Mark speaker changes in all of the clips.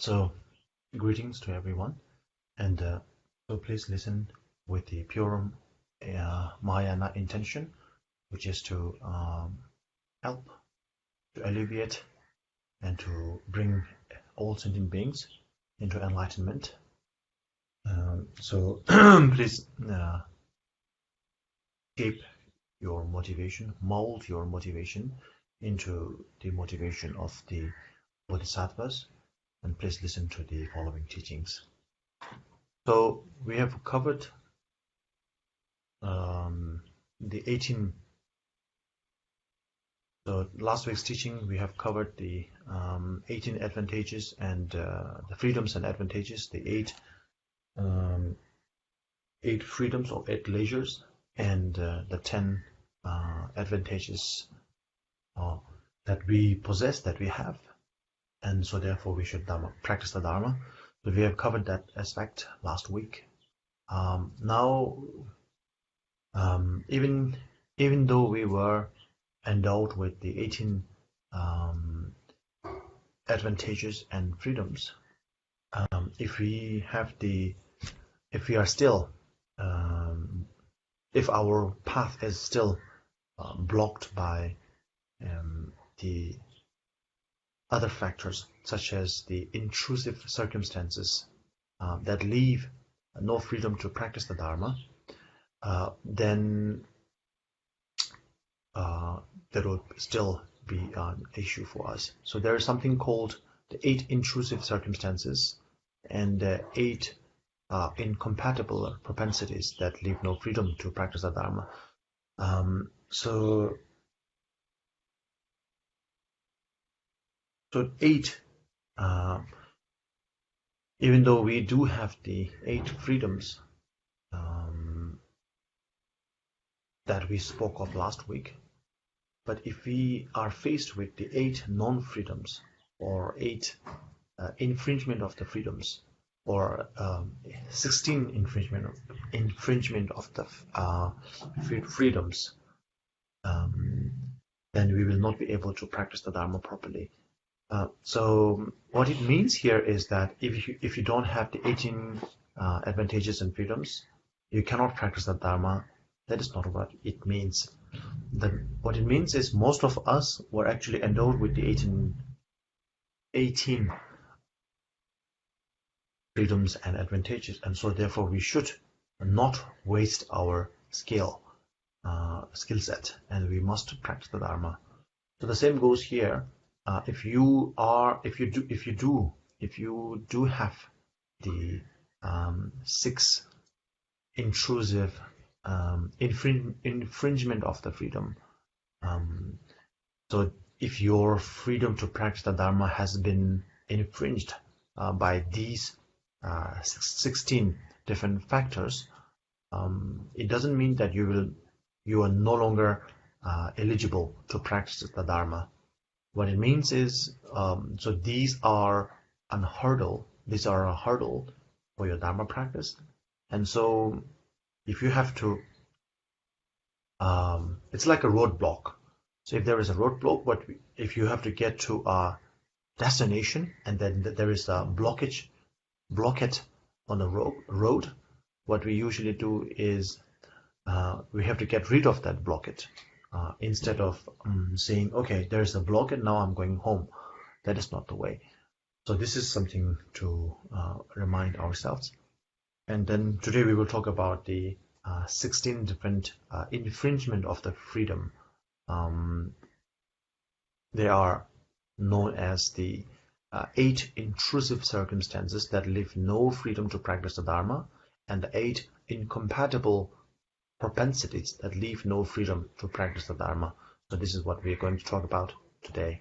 Speaker 1: So, greetings to everyone, and so please listen with the pure Mahayana intention, which is to help, to alleviate, and to bring all sentient beings into enlightenment. So please shape your motivation, mold your motivation into the motivation of the Bodhisattvas, and please listen to the following teachings. So we have covered the 18. So last week's teaching we have covered the 18 advantages and the freedoms and advantages, the eight freedoms or 8 leisures, and the 10 advantages that we possess, that we have, and so therefore we should practice the Dharma. So we have covered that aspect last week. Now, even though we were endowed with the 18 advantages and freedoms, if our path is still blocked by the other factors, such as the intrusive circumstances that leave no freedom to practice the Dharma, then there will still be an issue for us. So there is something called the 8 intrusive circumstances and 8 incompatible propensities that leave no freedom to practice the Dharma. So 8, even though we do have the 8 freedoms that we spoke of last week, but if we are faced with the 8 non-freedoms or 8 infringement of the freedoms, or 16 infringement of the freedoms, then we will not be able to practice the Dharma properly. So what it means here is that if you don't have the 18 advantages and freedoms, you cannot practice the Dharma. That is not what it means. What it means is most of us were actually endowed with the 18 freedoms and advantages, and so therefore we should not waste our skill set, and we must practice the Dharma. So the same goes here. If you do have the 6 intrusive infringement of the freedom, so if your freedom to practice the Dharma has been infringed by these 16 different factors, it doesn't mean that you are no longer eligible to practice the Dharma. What it means is, so these are a hurdle for your Dharma practice. And so if you have to, it's like a roadblock. So if there is a roadblock, but if you have to get to a destination and then there is a blockade on the road, what we usually do is we have to get rid of that blockade. Instead of saying, okay, there's a blockade, now I'm going home. That is not the way. So this is something to remind ourselves. And then today we will talk about the 16 different infringement of the freedom. They are known as the 8 intrusive circumstances that leave no freedom to practice the Dharma, and the 8 incompatible propensities that leave no freedom to practice the Dharma. So this is what we are going to talk about today.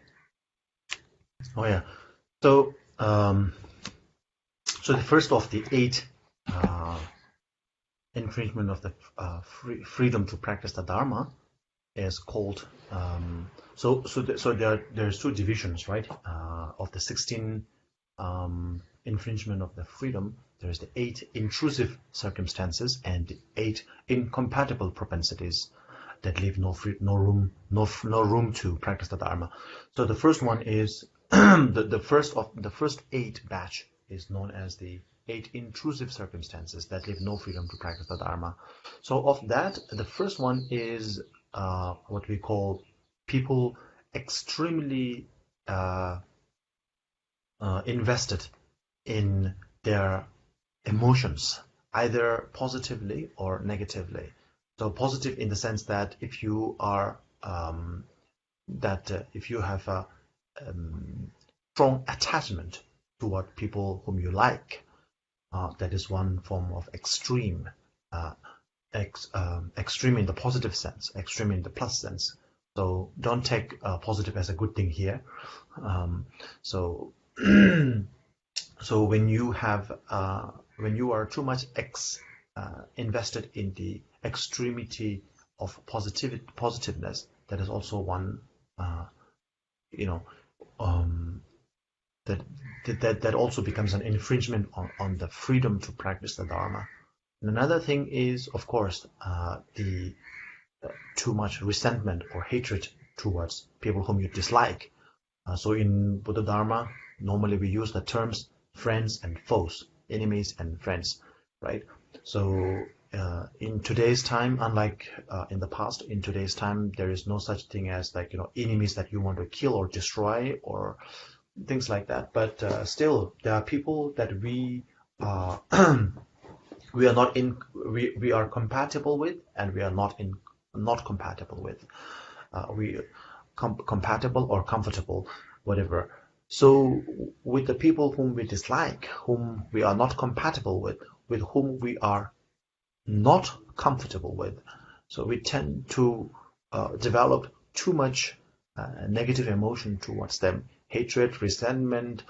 Speaker 1: Oh yeah. So so the first of the 8 infringement of the freedom to practice the Dharma is called so there's 2 divisions, right? Of the 16 infringement of the freedom, there's the 8 intrusive circumstances and the 8 incompatible propensities that leave no room to practice the Dharma. So the first one is the first 8 batch is known as the 8 intrusive circumstances that leave no freedom to practice the Dharma. So of that, the first one is what we call people extremely invested in their emotions, either positively or negatively. So positive in the sense that if you are if you have a strong attachment toward people whom you like, that is one form of extreme, extreme in the positive sense, extreme in the plus sense. So don't take positive as a good thing here. So so when you are too much invested in the extremity of positiveness, that is also one that also becomes an infringement on the freedom to practice the Dharma. And another thing is, of course, the too much resentment or hatred towards people whom you dislike. So in Buddha Dharma, normally we use the terms friends and foes, enemies and friends, right? So in today's time, unlike in the past, in today's time, there is no such thing as enemies that you want to kill or destroy or things like that. But still, there are people that we are we are compatible with, and we are not compatible with. Compatible or comfortable, whatever. So with the people whom we dislike, whom we are not compatible with whom we are not comfortable with, so we tend to develop too much negative emotion towards them, hatred, resentment,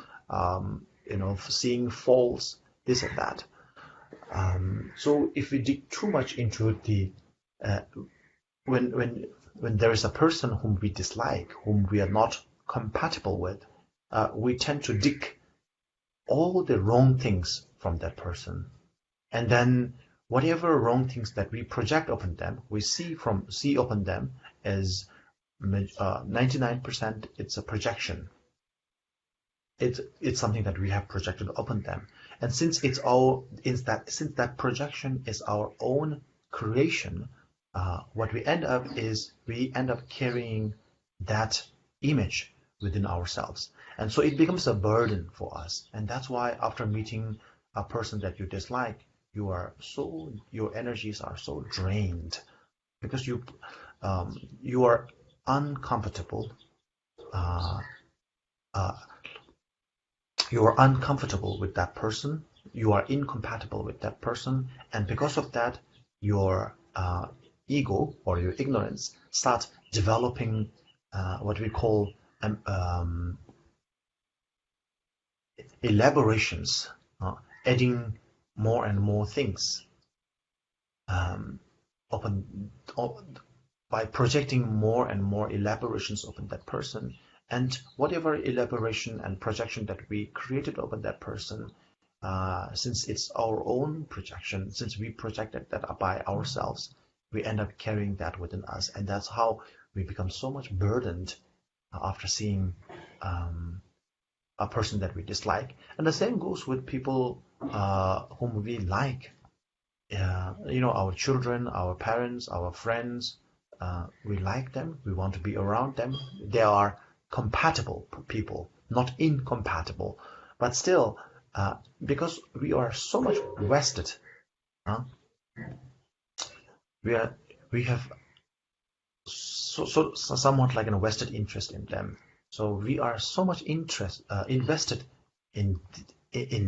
Speaker 1: seeing faults, this and that. So if we dig too much into the when there is a person whom we dislike, whom we are not compatible with, we tend to dig all the wrong things from that person, and then whatever wrong things that we project upon them, we see upon them as 99%. It's a projection. It's something that we have projected upon them, and since that projection is our own creation, what we end up carrying that image within ourselves, and so it becomes a burden for us. And that's why after meeting a person that you dislike, your energies are so drained, because you are uncomfortable. You are uncomfortable with that person. You are incompatible with that person, and because of that, your ego or your ignorance starts developing what we call elaborations, adding more and more things by projecting more and more elaborations upon that person. And whatever elaboration and projection that we created over that person, since it's our own projection, since we projected that by ourselves, we end up carrying that within us. And that's how we become so much burdened after seeing a person that we dislike. And the same goes with people whom we like. Our children, our parents, our friends, we like them, we want to be around them. They are compatible people, not incompatible. But still, because we are so much vested, we have somewhat like a vested interest in them. So we are so much invested in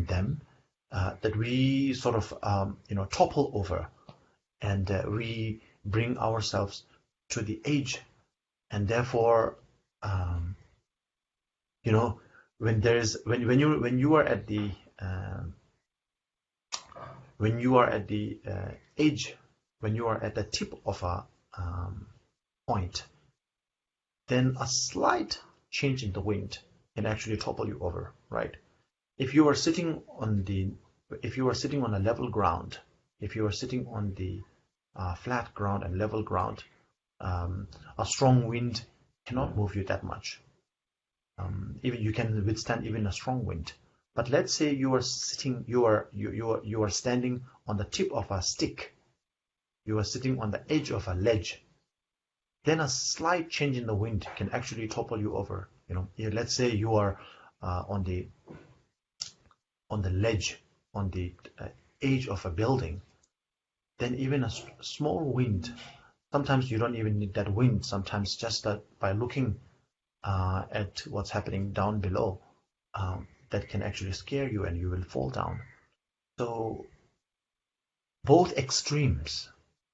Speaker 1: them that we sort of topple over, and we bring ourselves to the edge, and therefore when you are at the edge, when you are at the tip of a point, then a slight change in the wind can actually topple you over, right? If you are sitting on a level ground, if you are sitting on the flat ground and level ground, a strong wind cannot move you that much. Even you can withstand even a strong wind. But let's say you are sitting, you are standing on the tip of a stick. You are sitting on the edge of a ledge. Then a slight change in the wind can actually topple you over. Let's say you are on the ledge, on the edge of a building. Then even a small wind, sometimes you don't even need that wind. Sometimes just that by looking at what's happening down below, that can actually scare you and you will fall down. So both extremes,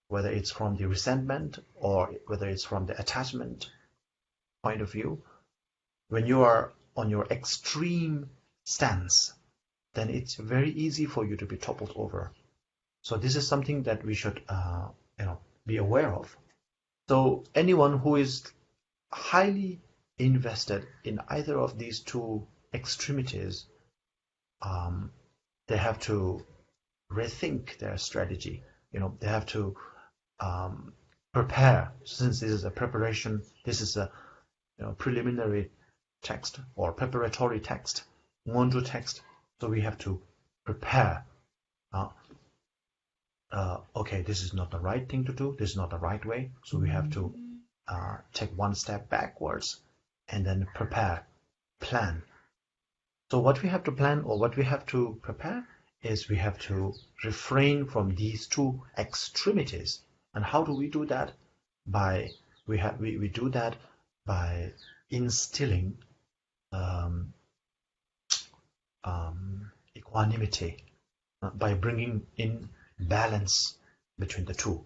Speaker 1: whether it's from the resentment or whether it's from the attachment point of view, when you are on your extreme stance, then it's very easy for you to be toppled over. So this is something that we should be aware of. So anyone who is highly invested in either of these two extremities, they have to rethink their strategy. They have to prepare. Since this is a preparation, this is a preliminary text or preparatory text, Ngonju text. So we have to prepare. Okay, this is not the right thing to do. This is not the right way. So we have to take one step backwards and then prepare, plan. So what we have to plan or what we have to prepare is we have to refrain from these two extremities. And how do we do that? We do that by instilling equanimity, by bringing in balance between the two.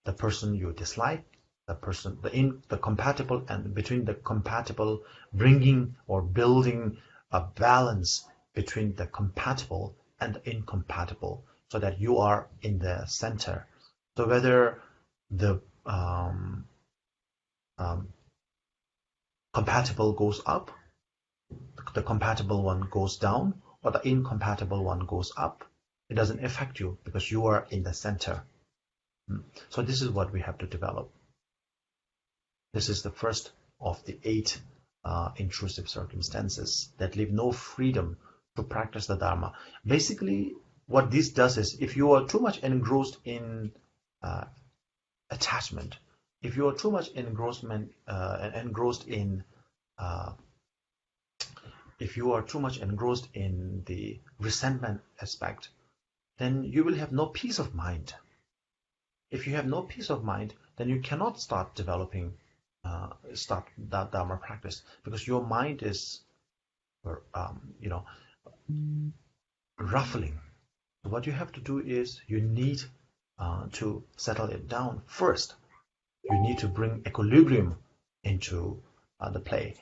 Speaker 1: The person you dislike, the compatible, and between the compatible, bringing or building a balance between the compatible and the incompatible, so that you are in the center. So whether the compatible goes up, the compatible one goes down, or the incompatible one goes up, it doesn't affect you because you are in the center. So this is what we have to develop. This is the first of the 8 intrusive circumstances that leave no freedom to practice the Dharma. Basically, what this does is, if you are too much engrossed in attachment, if you are too much engrossed in the resentment aspect, then you will have no peace of mind. If you have no peace of mind, then you cannot start developing, start that Dharma practice, because your mind is, ruffling. So what you have to do is you need to settle it down first. You need to bring equilibrium into the play,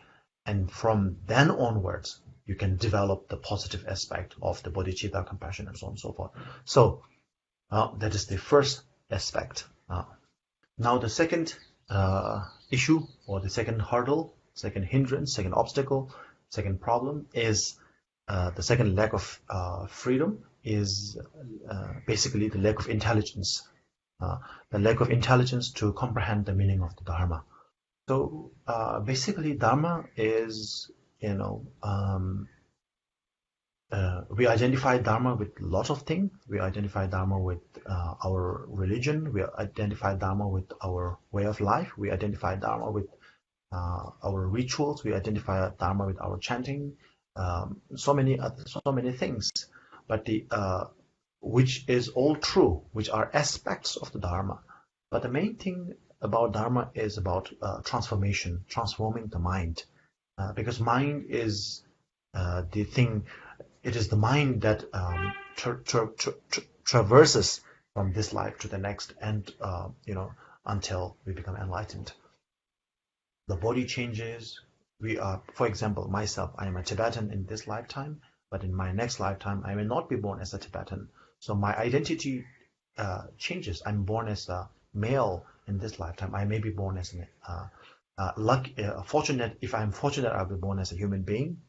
Speaker 1: and from then onwards, you can develop the positive aspect of the bodhicitta, compassion, and so on and so forth. So that is the first aspect. Now the second issue, or the second hurdle, second hindrance, second obstacle, second problem is the second lack of freedom is basically the lack of intelligence. The lack of intelligence to comprehend the meaning of the Dharma. So basically, Dharma is, we identify Dharma with lots of things. We identify Dharma with our religion. We identify Dharma with our way of life. We identify Dharma with our rituals. We identify Dharma with our chanting. So many things. But which is all true, which are aspects of the Dharma. But the main thing about Dharma is about transformation, transforming the mind. Because mind is the thing. It is the mind that traverses from this life to the next, and until we become enlightened. The body changes. We are, for example, myself, I am a Tibetan in this lifetime, but in my next lifetime, I will not be born as a Tibetan. So my identity changes. I'm born as a male in this lifetime. I may be born as fortunate. If I'm fortunate, I'll be born as a human being.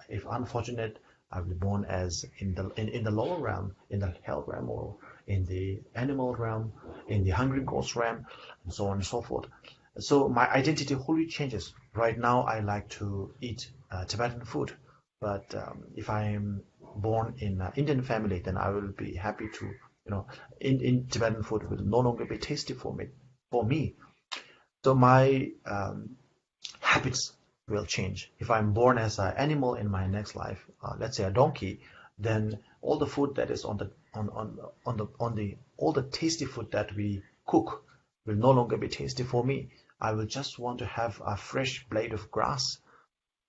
Speaker 1: If unfortunate, I'll be born as in the lower realm, in the hell realm, or in the animal realm, in the hungry ghost realm, and so on and so forth. So my identity wholly changes. Right now, I like to eat Tibetan food, but if I am born in an Indian family, then I will be happy to, in Tibetan food will no longer be tasty for me. For me, so my habits will change. If I'm born as an animal in my next life, let's say a donkey, then all the food that is all the tasty food that we cook will no longer be tasty for me. I will just want to have a fresh blade of grass,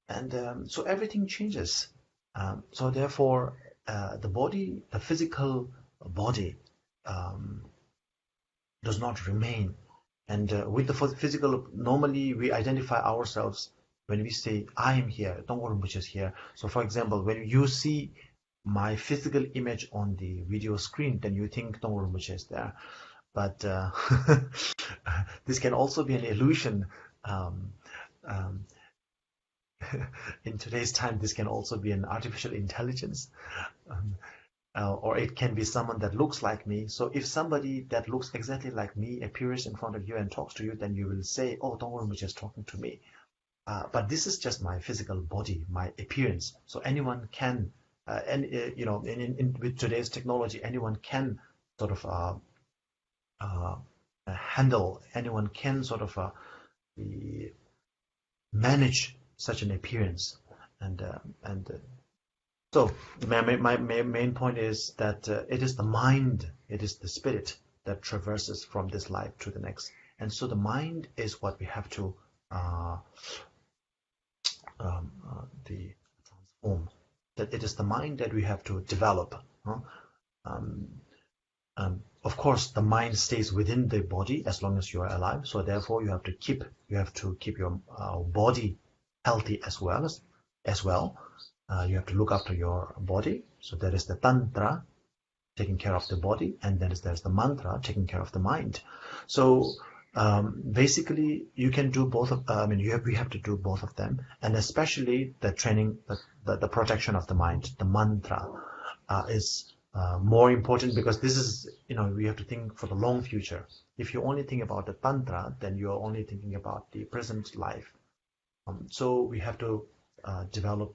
Speaker 1: and so everything changes. So therefore, the physical body, um, does not remain. And with the physical, normally we identify ourselves when we say, I am here, Tonkhor Rinpoche is here. So for example, when you see my physical image on the video screen, then you think Tonkhor Rinpoche is there. But this can also be an illusion. Um, um, in today's time, this can also be an artificial intelligence. Um, or it can be someone that looks like me. So if somebody that looks exactly like me appears in front of you and talks to you, then you will say, oh, don't worry, just talking to me. But this is just my physical body, my appearance. So anyone can, with today's technology, anyone can sort of handle, anyone can sort of manage such an appearance. And so my main point is that it is the mind, it is the spirit that traverses from this life to the next. And so the mind is what we have to transform. That it is the mind that we have to develop. Of course, the mind stays within the body as long as you are alive. So therefore, you have to keep your body healthy as well. You have to look after your body. So there is the tantra, taking care of the body, and then there's the mantra, taking care of the mind. So basically, you can do both of. We have to do both of them, and especially the training, the protection of the mind. The mantra is more important because this is, we have to think for the long future. If you only think about the tantra, then you are only thinking about the present life. So we have to develop.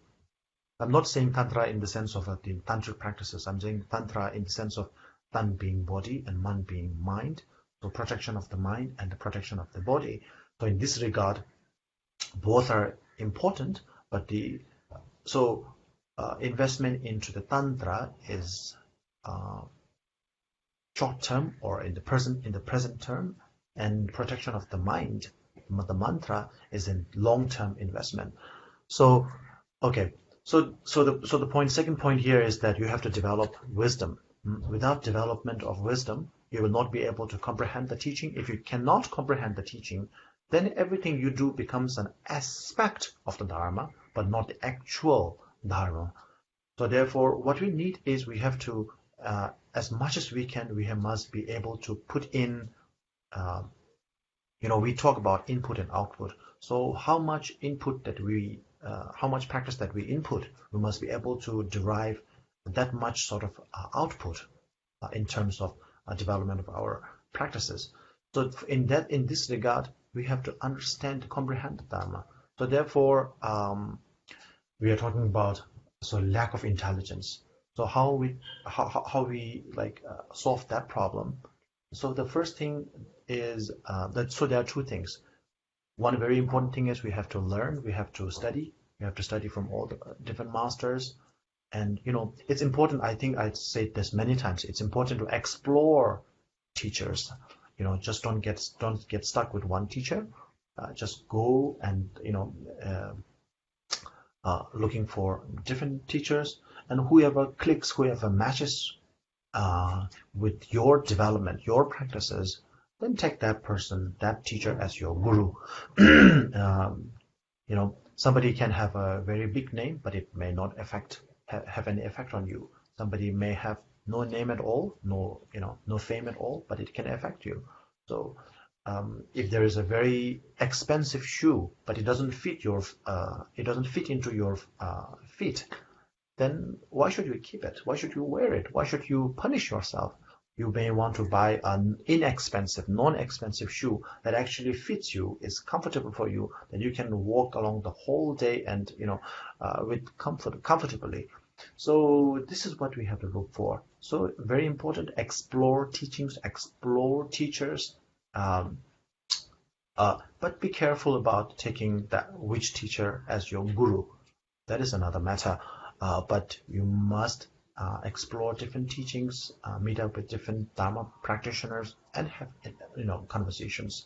Speaker 1: I'm not saying tantra in the sense of the tantric practices. I'm saying tantra in the sense of tan being body and man being mind. So protection of the mind and the protection of the body. So in this regard, both are important, but investment into the tantra is short term or in the present term, and protection of the mind, the mantra, is in long term investment. So okay. So the second point here is that you have to develop wisdom. Without development of wisdom, you will not be able to comprehend the teaching. If you cannot comprehend the teaching, then everything you do becomes an aspect of the Dharma, but not the actual Dharma. So therefore, what we need is we have to, as much as we can, we must be able to put in, we talk about input and output. So how much input how much practice that we input, we must be able to derive that much sort of output in terms of development of our practices. So in this regard, we have to understand, comprehend the Dharma. So therefore, we are talking about lack of intelligence. So how we solve that problem? So the first thing is there are two things. One very important thing is we have to learn, we have to study from all the different masters. And it's important, I think I'd say this many times, it's important to explore teachers. Just don't get stuck with one teacher. Just go and looking for different teachers, and whoever clicks, whoever matches with your development, your practices, then take that person, that teacher as your guru. Somebody can have a very big name, but it may not have any effect on you. Somebody may have no name at all, no fame at all, but it can affect you. So if there is a very expensive shoe, but it doesn't fit into your feet, then why should you keep it? Why should you wear it? Why should you punish yourself? You may want to buy an inexpensive, non-expensive shoe that actually fits you, is comfortable for you, that you can walk along the whole day and, with comfortably. So this is what we have to look for. So very important, explore teachings, explore teachers, but be careful about taking which teacher as your guru. That is another matter. But you must explore different teachings, meet up with different Dharma practitioners, and have conversations.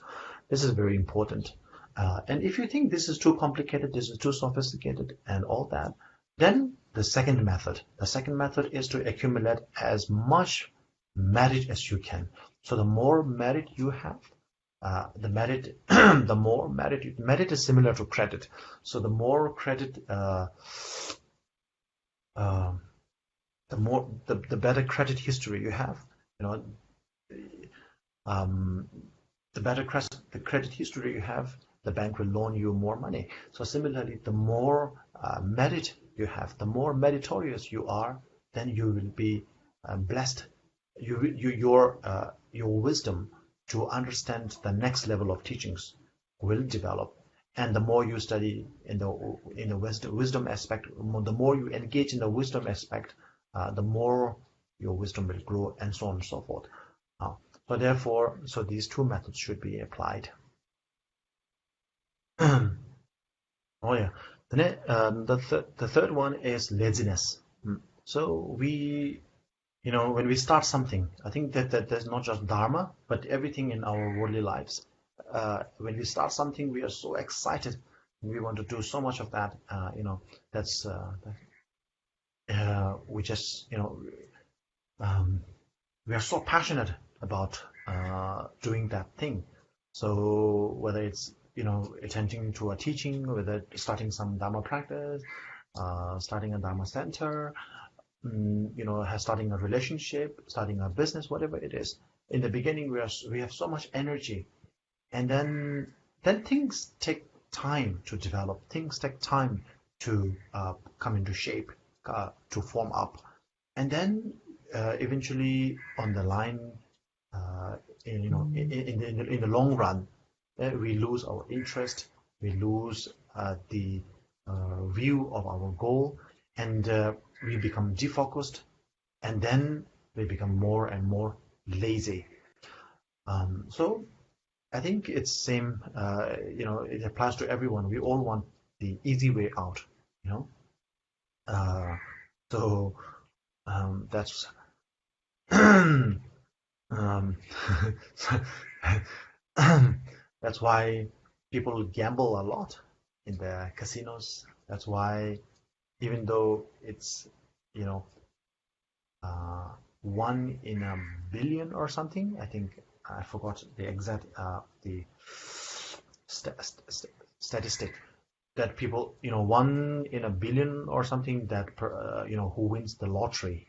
Speaker 1: This is very important. And if you think this is too complicated, this is too sophisticated, and all that, then the second method is to accumulate as much merit as you can. So the more merit you have, the more merit is similar to credit. So the more credit, the better credit history you have. The better the credit history you have, the bank will loan you more money. So similarly, the more merit you have, the more meritorious you are, then you will be blessed. Your wisdom to understand the next level of teachings will develop. And the more you study in the wisdom aspect, the more you engage in the wisdom aspect, the more your wisdom will grow, and so on and so forth. So therefore, these two methods should be applied. Oh yeah. The third one is laziness. So when we start something, I think that there's not just Dharma, but everything in our worldly lives. When we start something, we are so excited. We want to do so much of that. We just, we are so passionate about doing that thing. So whether it's attending to a teaching, whether starting some Dharma practice, starting a Dharma center, starting a relationship, starting a business, whatever it is. In the beginning, we have so much energy, and then things take time to develop. Things take time to come into shape, to form up, and then eventually on the line, in the long run, we lose our interest, we lose the view of our goal, and we become defocused, and then we become more and more lazy. So I think it's same. It applies to everyone. We all want the easy way out. So that's that's why people gamble a lot in the casinos. That's why, even though it's 1 in a billion or something, I think I forgot the exact statistic, that people 1 in a billion or something, that who wins the lottery,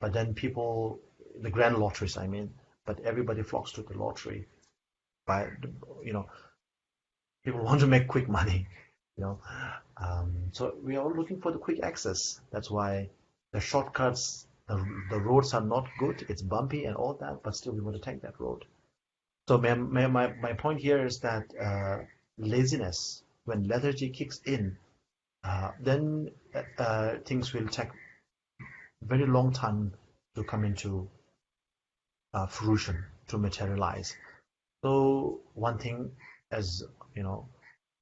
Speaker 1: but then people, the grand lotteries, I mean, but everybody flocks to the lottery. People want to make quick money, so we are all looking for the quick access. That's why the shortcuts, the roads are not good. It's bumpy and all that, but still we want to take that road. So my point here is that laziness, when lethargy kicks in, then things will take very long time to come into fruition, to materialize. So one thing, as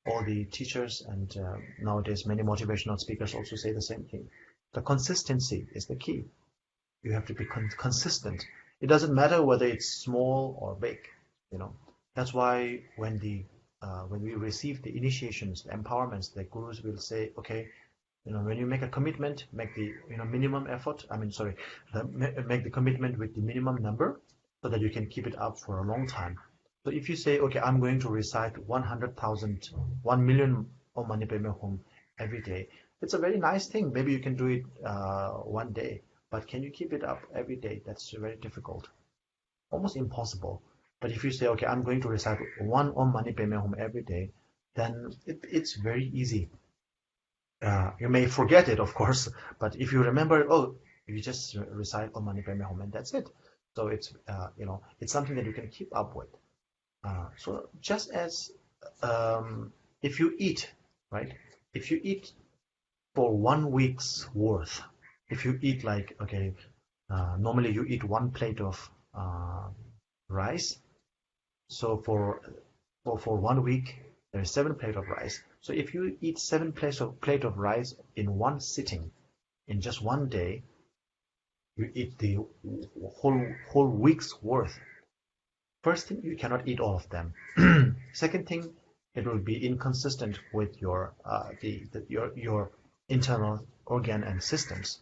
Speaker 1: all the teachers and nowadays many motivational speakers also say the same thing. The consistency is the key. You have to be consistent. It doesn't matter whether it's small or big. That's why when we receive the initiations, the empowerments, the gurus will say, okay, when you make a commitment, make the minimum effort. Make the commitment with the minimum number, so that you can keep it up for a long time. So if you say, okay, I'm going to recite 100,000, 1 million Om Mani Padme Hum every day, it's a very nice thing. Maybe you can do it one day, but can you keep it up every day? That's very difficult, almost impossible. But if you say, okay, I'm going to recite 1 Om Mani Padme Hum every day, then it's very easy. You may forget it, of course, but if you remember, you just recite Om Mani Padme Hum, and that's it. So it's it's something that you can keep up with. So just as if you eat, right? If you eat for 1 week's worth, if you eat like, okay, normally you eat 1 plate of rice. So for 1 week, there is 7 plates of rice. So if you eat 7 plate of rice in one sitting, in just one day, you eat the whole week's worth. First thing, you cannot eat all of them. Second thing, it will be inconsistent with your your internal organ and systems.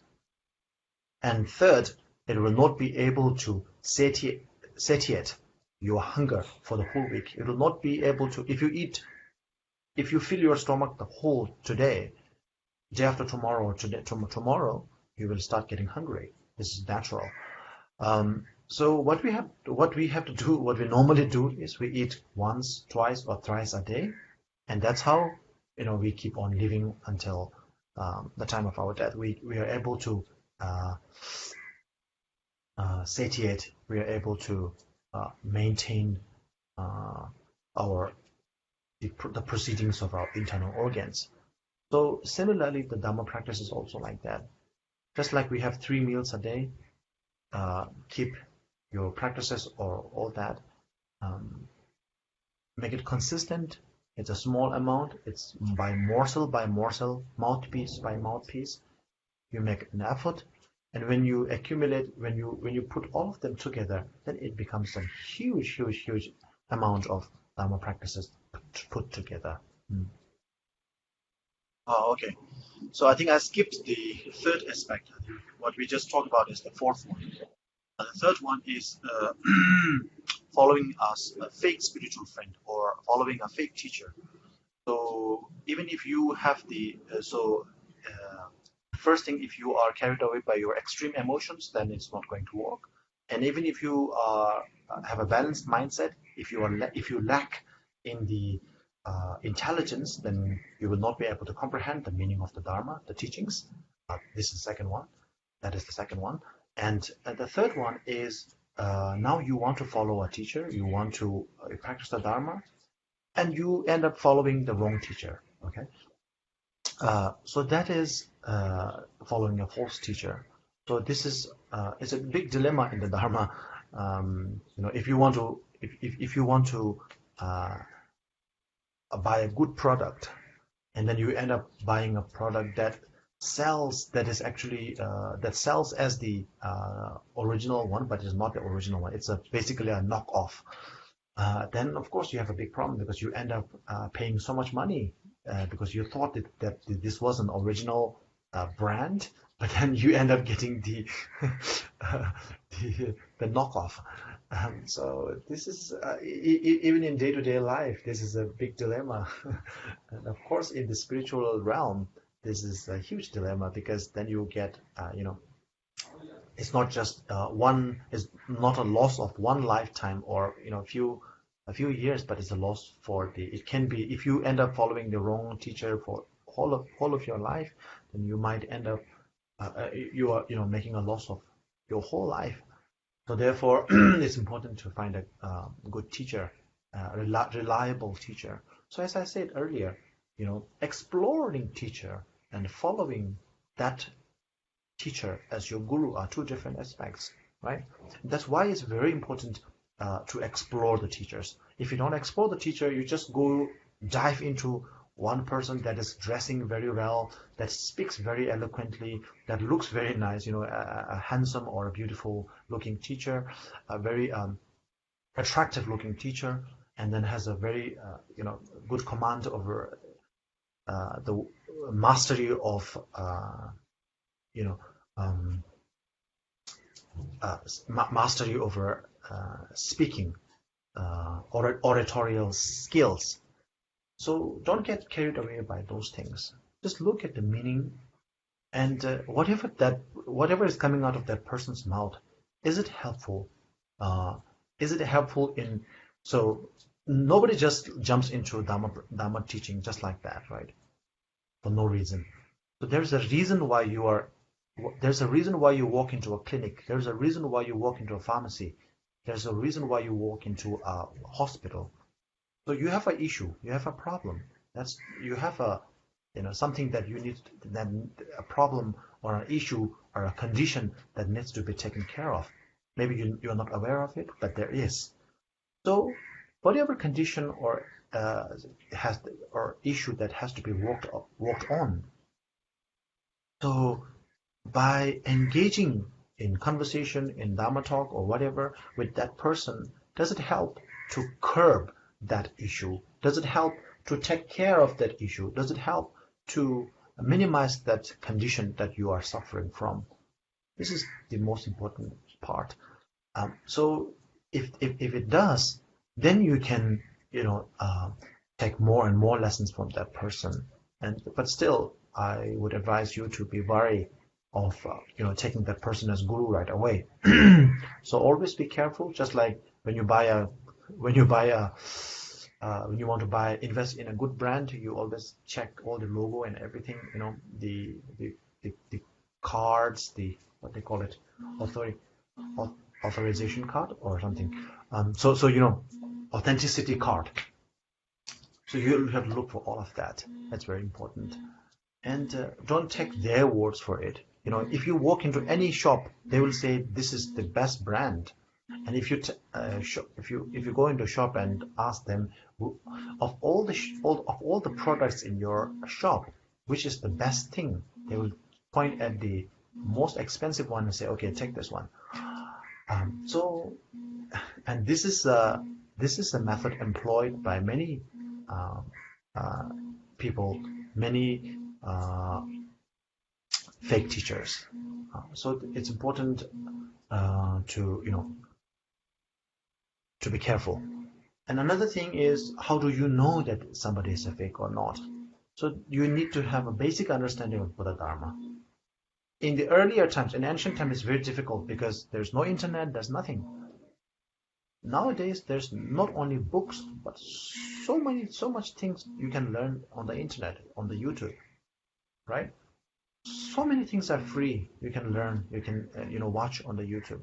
Speaker 1: And third, it will not be able to satiate your hunger for the whole week. It will not be able to, if you fill your stomach the whole today, day after tomorrow, or tomorrow, you will start getting hungry. This is natural. So what we have to do, what we normally do, is we eat once, twice, or thrice a day, and that's how we keep on living until the time of our death. We are able to satiate. We are able to maintain the proceedings of our internal organs. So similarly, the Dhamma practice is also like that. Just like we have 3 meals a day, keep your practices or all that, make it consistent. It's a small amount. It's by morsel, mouthpiece by mouthpiece. You make an effort, and when you accumulate, when you put all of them together, then it becomes a huge amount of Dhamma practices put together. Oh, okay. So I think I skipped the third aspect. What we just talked about is the fourth one. The third one is following a fake spiritual friend or following a fake teacher. So even if you have first thing, if you are carried away by your extreme emotions, then it's not going to work. And even if you have a balanced mindset, if you lack in the intelligence, then you will not be able to comprehend the meaning of the Dharma, the teachings. This is the second one. That is the second one. And the third one is now you want to follow a teacher, you want to practice the Dharma, and you end up following the wrong teacher. Okay. So that is following a false teacher. So this is it's a big dilemma in the Dharma. If you want to buy a good product, and then you end up buying a product that sells as the original one, but is not the original one. It's basically a knockoff. Then of course you have a big problem, because you end up paying so much money because you thought that this was an original brand, but then you end up getting the the knockoff. So this is even in day-to-day life, this is a big dilemma. And of course, in the spiritual realm, this is a huge dilemma, because then you get, it's not just it's not a loss of one lifetime or a few years, but it's a loss it can be, if you end up following the wrong teacher for whole of your life, then you might end up you are making a loss of your whole life. So therefore, it's important to find a good teacher, reliable teacher. So as I said earlier, exploring teacher and following that teacher as your guru are two different aspects, right? That's why it's very important to explore the teachers. If you don't explore the teacher, you just dive into one person that is dressing very well, that speaks very eloquently, that looks very nice, a handsome or a beautiful looking teacher, a very attractive looking teacher, and then has a very good command over the mastery of mastery over speaking, oratorial skills. So don't get carried away by those things. Just look at the meaning, and whatever is coming out of that person's mouth, is it helpful? Is it helpful in? So nobody just jumps into Dhamma teaching just like that, right? For no reason. So there's a reason why you are there's a reason why you walk into a clinic. There's a reason why you walk into a pharmacy. There's a reason why you walk into a hospital. So you have an issue, you have a problem. You have a something that you need, that a problem or an issue or a condition that needs to be taken care of. Maybe you're not aware of it, but there is. So whatever condition or issue that has to be worked on. So by engaging in conversation, in Dharma talk or whatever with that person, does it help to curb that issue? Does it help to take care of that issue? Does it help to minimize that condition that you are suffering from? This is the most important part. So if it does, then you can take more and more lessons from that person. But still, I would advise you to be wary of taking that person as guru right away. So always be careful. Just like when you want to invest in a good brand, you always check all the logo and everything. The cards, what they call it, authorization card or something. So authenticity card. So you have to look for all of that. That's very important. And don't take their words for it. If you walk into any shop, they will say this is the best brand. And if you go into a shop and ask them of all the products in your shop, which is the best thing, they will point at the most expensive one and say, okay, take this one. And this is a method employed by many people, many fake teachers. So it's important to be careful. And another thing is, how do you know that somebody is a fake or not? So you need to have a basic understanding of Buddha Dharma. In the earlier times, in ancient times, it's very difficult because there's no internet, there's nothing. Nowadays, there's not only books, but so much things you can learn on the internet, on the YouTube, right? So many things are free. You can learn, you can watch on the YouTube.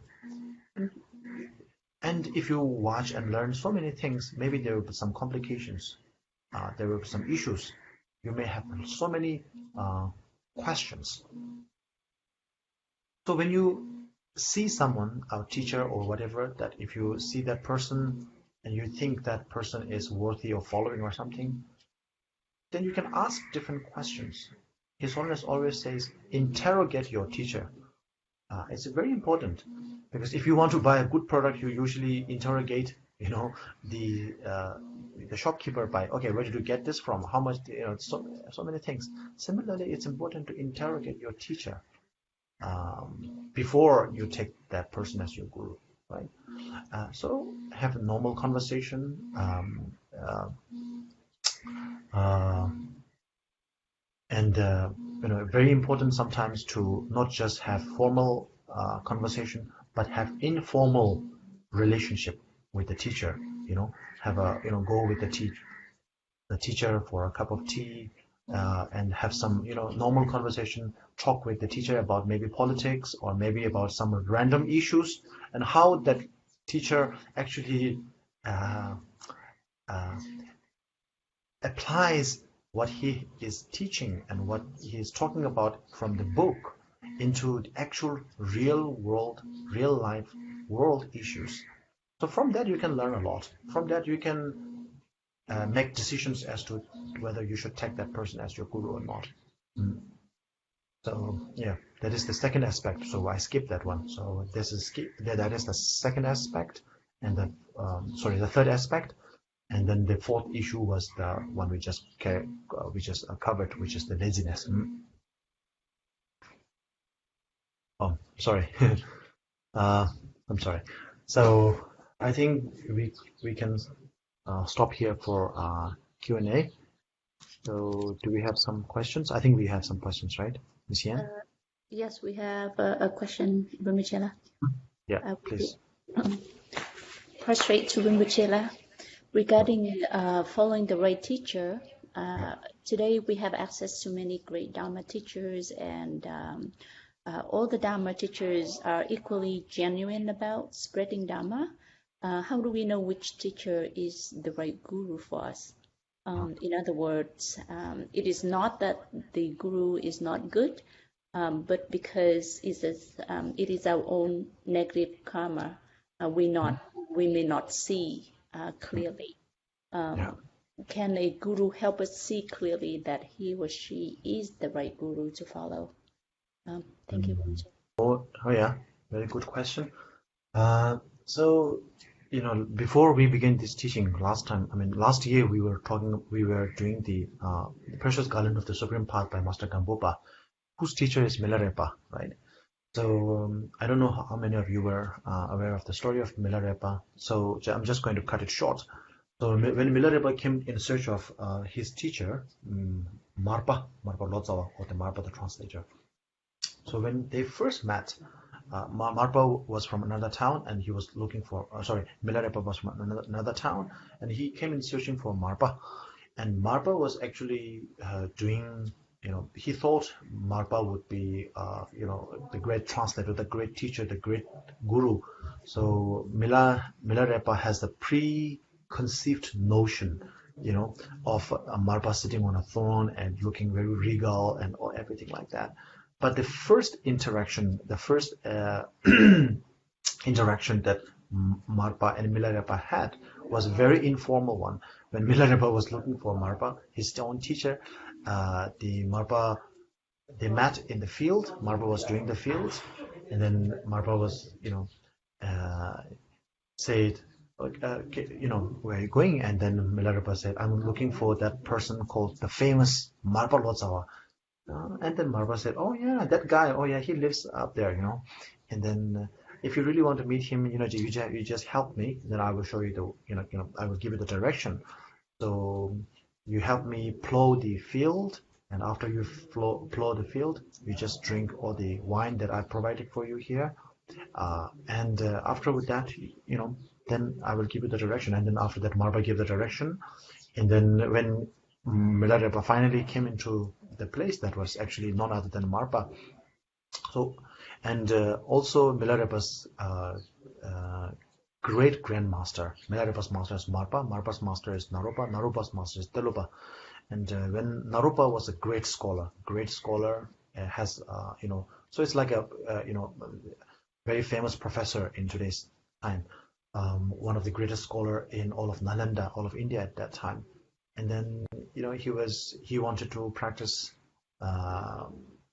Speaker 1: And if you watch and learn so many things, maybe there will be some complications. There will be some issues. You may have so many questions. So when you see someone, a teacher or whatever, that if you see that person and you think that person is worthy of following or something, then you can ask different questions. His Holiness always says, interrogate your teacher. It's very important, because if you want to buy a good product, you usually interrogate, the shopkeeper by, okay, where did you get this from? How much? So many things. Similarly, it's important to interrogate your teacher before you take that person as your guru, right? So have a normal conversation. Very important sometimes to not just have formal conversation, but have informal relationship with the teacher. Go with the teacher for a cup of tea, and have some normal conversation. Talk with the teacher about maybe politics or maybe about some random issues, and how that teacher actually applies what he is teaching and what he is talking about from the book into the actual real life world issues. So from that you can learn a lot. From that you can make decisions as to whether you should take that person as your guru or not. So yeah, that is the second aspect. So I skipped that one. So that is the second aspect, and the third aspect. And then the fourth issue was the one we just covered, which is the laziness. Oh, sorry. I'm sorry. So I think we can stop here for Q&A. So do we have some questions? I think we have some questions, right, Ms. Yan?
Speaker 2: Yes, we have a question, Rinpoche.
Speaker 1: Yeah, please.
Speaker 2: Prostrate to Rinpoche. Regarding following the right teacher, today we have access to many great Dharma teachers and all the Dharma teachers are equally genuine about spreading Dharma. How do we know which teacher is the right guru for us? In other words, it is not that the guru is not good, but because it is our own negative karma, we may not see clearly. Can a guru help us see clearly that he or she is the right guru to follow? Thank you.
Speaker 1: Oh yeah, very good question. So, before we begin this teaching last year we were doing the Precious Garland of the Supreme Path by Master Gampopa, whose teacher is Milarepa, right? So I don't know how many of you were aware of the story of Milarepa. So I'm just going to cut it short. So when Milarepa came in search of his teacher, Marpa Lotsawa, or the Marpa the translator. So when they first met, Marpa was from another town, and he was looking for. Milarepa was from another town, and he came in searching for Marpa. And Marpa was actually doing. He thought Marpa would be, the great translator, the great teacher, the great guru. So Milarepa has the preconceived notion, of Marpa sitting on a throne and looking very regal and everything like that. But the first interaction that Marpa and Milarepa had was a very informal one. When Milarepa was looking for Marpa, his own teacher, they met in the field. Marpa was doing the fields, and then Marpa was, said, where are you going? And then Milarepa said, I'm looking for that person called the famous Marpa Lotsawa. And then Marpa said, oh yeah, that guy, oh yeah, he lives up there, And then if you really want to meet him, you just help me, then I will show you I will give you the direction. So you help me plow the field, and after you plow the field, you just drink all the wine that I provided for you here. And after that, then I will give you the direction. And then after that, Marpa gave the direction. And then when Milarepa finally came into the place, that was actually none other than Marpa. So, and also Milarepa's great grandmaster. Milarepa's master is Marpa. Marpa's master is Naropa. Naropa's master is Telupa. And when Naropa was a great scholar has so it's like a very famous professor in today's time, one of the greatest scholar in all of Nalanda, all of India at that time. And then he wanted to practice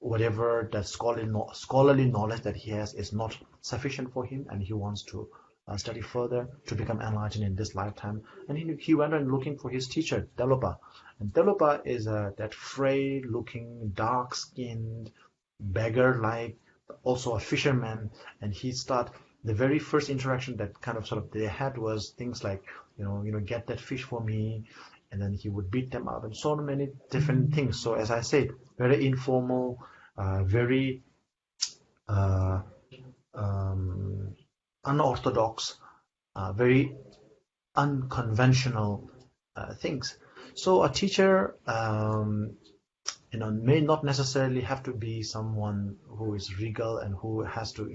Speaker 1: whatever that scholarly knowledge that he has is not sufficient for him, and he wants to study further to become enlightened in this lifetime. And he went on looking for his teacher, Telupa. And Telupa is that frail-looking, dark-skinned, beggar-like, also a fisherman. And the very first interaction that kind of sort of they had was things like, get that fish for me. And then he would beat them up and so many different things. So as I said, very informal, very unorthodox, very unconventional things. So a teacher, may not necessarily have to be someone who is regal and who has to,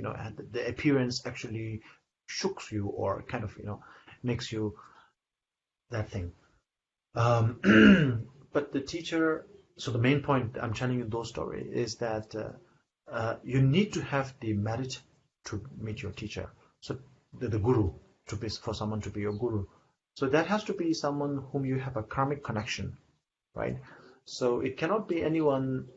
Speaker 1: the appearance actually shooks you or kind of, makes you that thing. But the teacher, so the main point I'm telling you those stories is that you need to have the merit to meet your teacher. So the guru, for someone to be your guru. So that has to be someone whom you have a karmic connection, right? So it cannot be anyone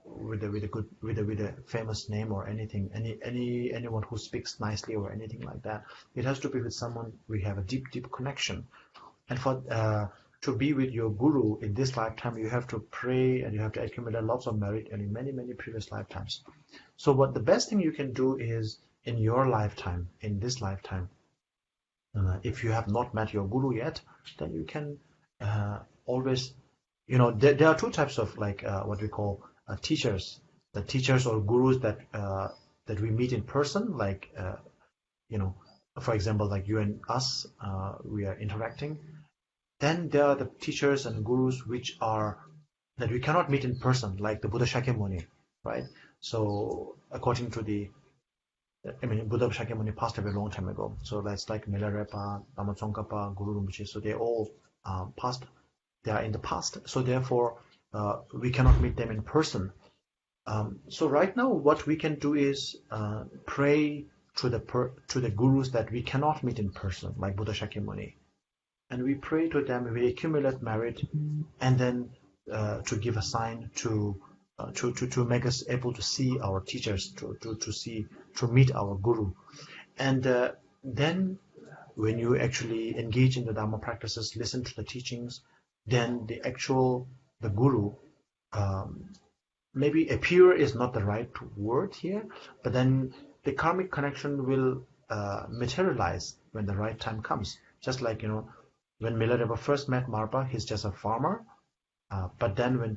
Speaker 1: with a famous name or anything, anyone who speaks nicely or anything like that. It has to be with someone we have a deep connection. And for to be with your guru in this lifetime, you have to pray and you have to accumulate lots of merit and in many previous lifetimes. So what the best thing you can do is in your lifetime, in this lifetime, if you have not met your guru yet, then you can always, there are two types of what we call teachers. The teachers or gurus that we meet in person, for example, like you and us, we are interacting. Then there are the teachers and gurus that we cannot meet in person, like the Buddha Shakyamuni, right? So according to Buddha Shakyamuni passed away a long time ago. So that's like Milarepa, Lama Tsongkhapa, Guru Rinpoche. So they all passed. They are in the past. So therefore, we cannot meet them in person. So right now, what we can do is pray to the gurus that we cannot meet in person, like Buddha Shakyamuni, and we pray to them. We accumulate merit, and then to give a sign to make us able to see our teachers, to meet our guru, and then when you actually engage in the Dharma practices, listen to the teachings, then the guru. Maybe appear is not the right word here, but then the karmic connection will materialize when the right time comes. Just like, when Milarepa first met Marpa, he's just a farmer, but then when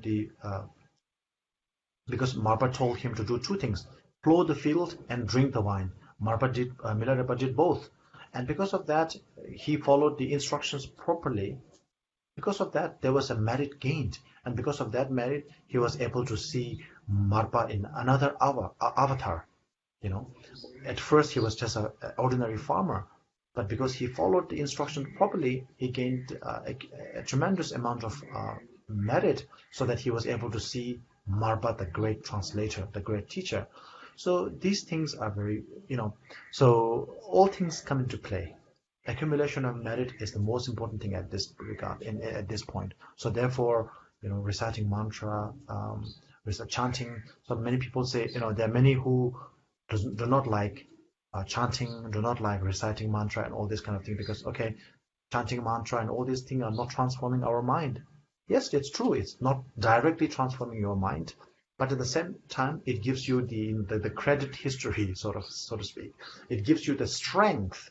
Speaker 1: because Marpa told him to do two things: plow the field and drink the wine. Milarepa did both, and because of that, he followed the instructions properly. Because of that, there was a merit gained, and because of that merit, he was able to see Marpa in another avatar. At first he was just an ordinary farmer, but because he followed the instructions properly, he gained a tremendous amount of merit, so that he was able to see Marpa, the great translator, the great teacher. So these things are very, so all things come into play. Accumulation of merit is the most important thing at this regard, at this point. So therefore, reciting mantra, chanting. So many people say, there are many who do not like chanting, do not like reciting mantra and all this kind of thing, because chanting mantra and all these things are not transforming our mind. Yes, it's true. It's not directly transforming your mind, but at the same time, it gives you the credit history, so to speak. It gives you the strength,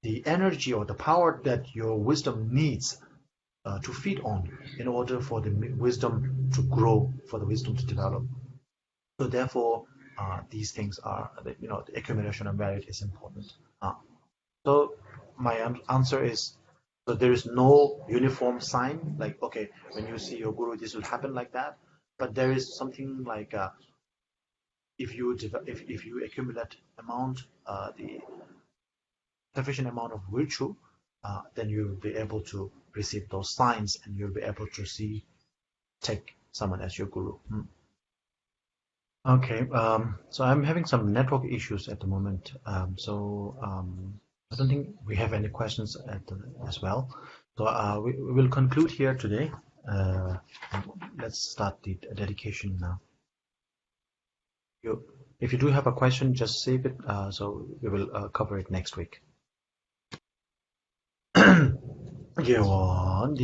Speaker 1: the energy or the power that your wisdom needs to feed on in order for the wisdom to grow, for the wisdom to develop. So therefore, these things are, the accumulation of merit is important. So my answer is, so there is no uniform sign, like, when you see your guru, this will happen like that. But there is something like, if you accumulate the sufficient amount of virtue, then you'll be able to receive those signs, and you'll be able to take someone as your guru. Okay, so I'm having some network issues at the moment, so I don't think we have any questions as well. So we will conclude here today. Let's start the dedication now. If you do have a question, just save it, so we will cover it next week. 业王的